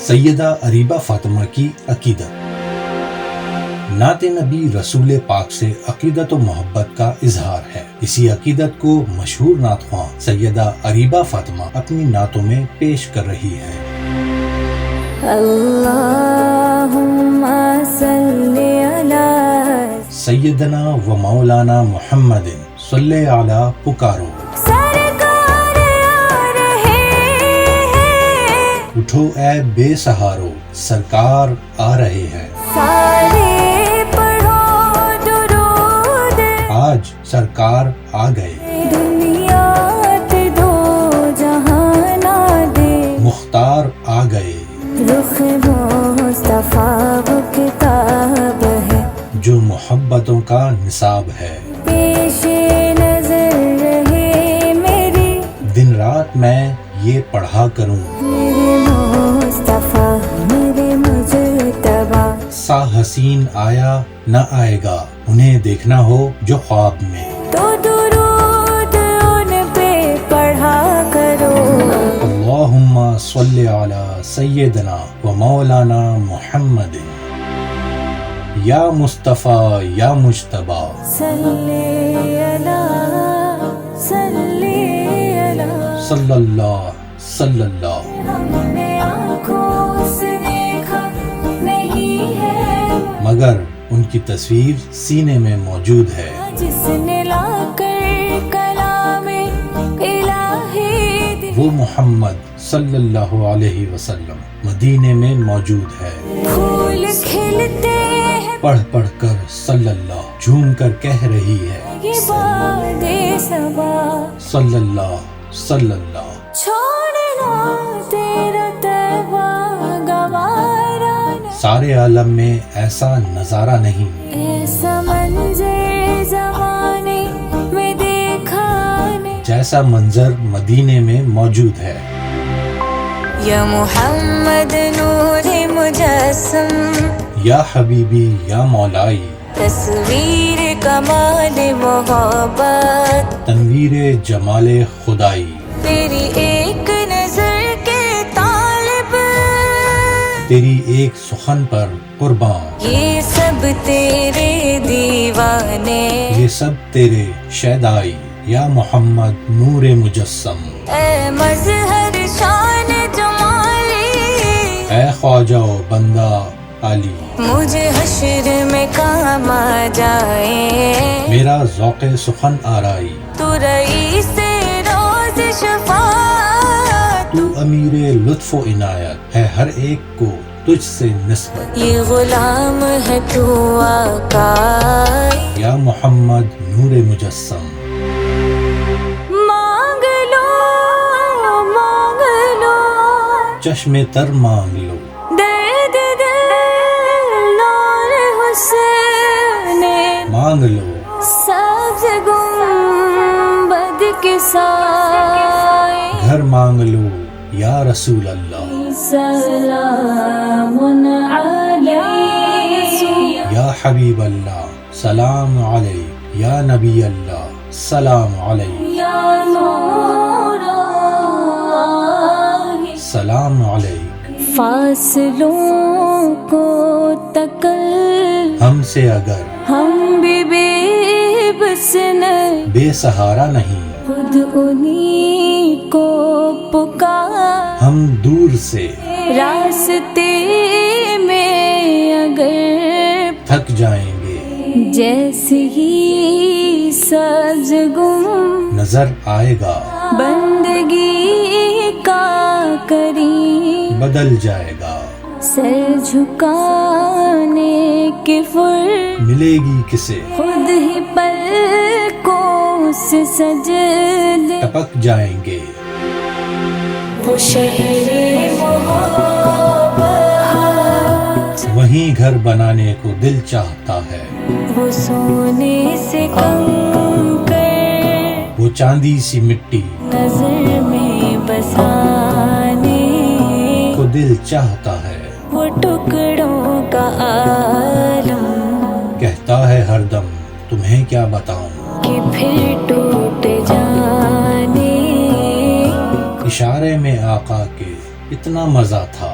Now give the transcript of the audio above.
سیدہ عریبہ فاطمہ کی عقیدت۔ نعت نبی رسول پاک سے عقیدت و محبت کا اظہار ہے۔ اسی عقیدت کو مشہور نعت خواں سیدہ عریبہ فاطمہ اپنی نعتوں میں پیش کر رہی ہے۔ اللہم صلی علی سیدنا و مولانا محمد صلی علی پکارو، سرکار آ رہے ہیں، اٹھو اے بے سہارو، سرکار آ رہے ہیں۔ سارے پڑھو درود، آج سرکار آ گئے، دنیا دو جہانا دے، مختار آ گئے، رخ مصطفیٰ وہ کتاب ہے، جو محبتوں کا نصاب ہے۔ پیش نظر رہے میری، دن رات میں یہ پڑھا کروں، میرے مصطفیٰ میرے مجتبیٰ، سا حسین آیا نہ آئے گا، انہیں دیکھنا ہو جو خواب میں، تو درود ان پہ پڑھا کرو۔ اللہم صلی علی سیدنا و مولانا محمد، یا مصطفیٰ یا مجتبیٰ، صلی اللہ صلی اللہ، صلی اللہ صلی اللہ۔ ہم نے آنکھوں سے دیکھا نہیں ہے، مگر ان کی تصویر سینے میں موجود ہے، جس نے لا کر کلام الہی دی، وہ محمد صلی اللہ علیہ وسلم مدینے میں موجود ہے۔ پھول کھلتے ہیں، پڑھ پڑھ کر صلی اللہ جھوم کر کہہ رہی ہے، یہ باد صبا، صلی اللہ صلی اللہ۔ چھوڑنا تیرا تیبہ گوارا نہ، سارے عالم میں ایسا نظارہ نہیں، ایسا منظر زمانے میں دیکھا نہیں، جیسا منظر مدینے میں موجود ہے۔ یا محمد نور مجسم، یا حبیبی یا مولائی، تصویر کمال محبت، تنویر جمال خدائی، تیری ایک نظر کے طالب، تیری ایک سخن پر قربان، یہ سب تیرے دیوانے، یہ سب تیرے شیدائی، یا محمد نور مجسم، اے مظہر شان جمالی، اے خواجہ و بندہ علی، مجھے حشر میں کام آ جائے، میرا ذوق سخن آرائی، تو رئیس روز شفاعت، تو امیر لطف و عنایت ہے، ہر ایک کو تجھ سے نسبت، یہ غلام ہے تو آقا، یا محمد نور مجسم۔ مانگ لو مانگ لو، چشم تر مانگ لو، درد دل نور حسین، مانگ لو، سبز گنبد کے سائے، گھر مانگ لو، یا رسول اللہ، سلام علیک، یا حبیب اللہ، سلام علیک، یا نبی اللہ، سلام علیک، یا نور اللہ، سلام علیک۔ فاصلوں کو تکل، ہم سے اگر ہم بھی بے بس نہیں، بے سہارا نہیں، خود انہی کو پکار، ہم دور سے راستے میں اگر تھک جائیں گے، جیسے ہی سبز گم، نظر آئے گا، بندگی کا کریم، بدل جائے گا، سر جھکانے کے فر، ملے گی کسے، خود ہی پلکوں سے سجدے، ٹپک جائیں گے، وہ شہر محبت، وہیں گھر بنانے کو دل چاہتا ہے، وہ سونے سے کنکر، وہ چاندی سی مٹی نظر میں بسانے کو دل چاہتا ہے، وہ ٹکڑوں کا عالم، کہتا ہے ہر دم تمہیں کیا بتاؤں، کہ پھر ٹوٹ جانے، اشارے میں آقا کے اتنا مزہ تھا،